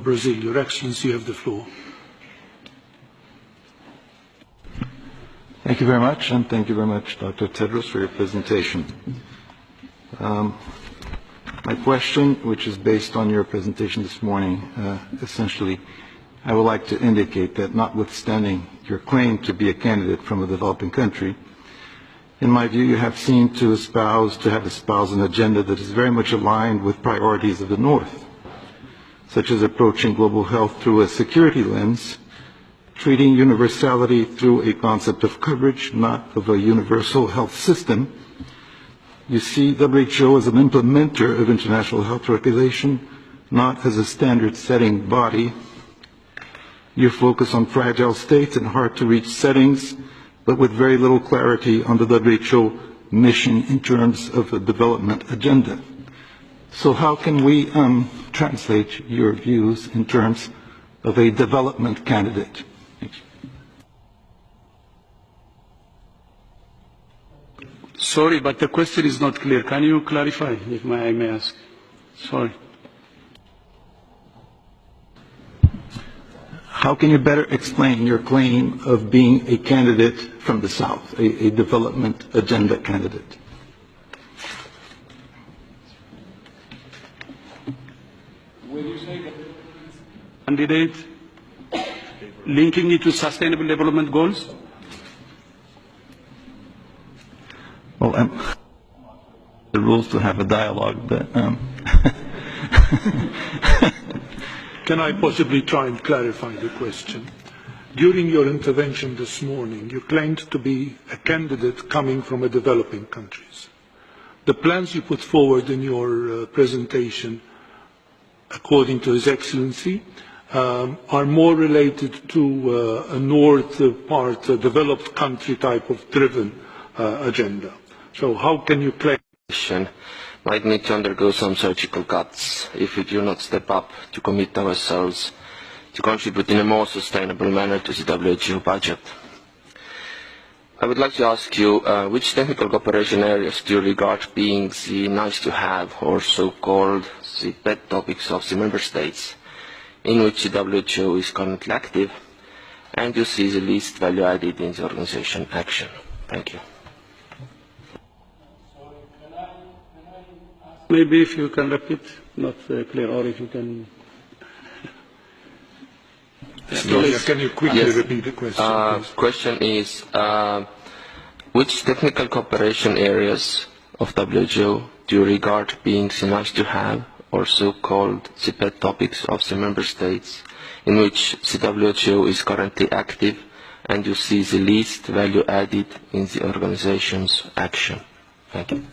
Brazil. Your Excellency, you have the floor. Thank you very much, and thank you very much, Dr. Tedros, for your presentation. My question, which is based on your presentation this morning, essentially, I would like to indicate that notwithstanding your claim to be a candidate from a developing country, in my view, you have seemed to have espoused an agenda that is very much aligned with priorities of the North, such as approaching global health through a security lens, treating universality through a concept of coverage, not of a universal health system. You see WHO as an implementer of international health regulation, not as a standard-setting body. You focus on fragile states and hard-to-reach settings, but with very little clarity on the WHO mission in terms of a development agenda. So how can we translate your views in terms of a development candidate? Sorry, but the question is not clear. Can you clarify, if I may ask? Sorry. How can you better explain your claim of being a candidate from the South, a development agenda candidate? When you say candidate, linking it to sustainable development goals? Well, the rules to have a dialogue, but Can I possibly try and clarify the question? During your intervention this morning, you claimed to be a candidate coming from a developing countries. The plans you put forward in your presentation, according to His Excellency, are more related to a north part, a developed country type of driven agenda. So how can you claim? Might need to undergo some surgical cuts if we do not step up to commit ourselves to contribute in a more sustainable manner to the WHO budget. I would like to ask you, which technical cooperation areas do you regard being the nice-to-have or so-called the pet topics of the Member States, in which the WHO is currently active, and you see the least value added in the organization action? Thank you. Maybe if you can repeat, not clear, or if you can... Yes. Can you quickly repeat the question, please? Question is, which technical cooperation areas of WHO do you regard being the nice-to-have or so-called the pet topics of the Member States, in which the WHO is currently active, and you see the least value added in the organization's action? Thank you.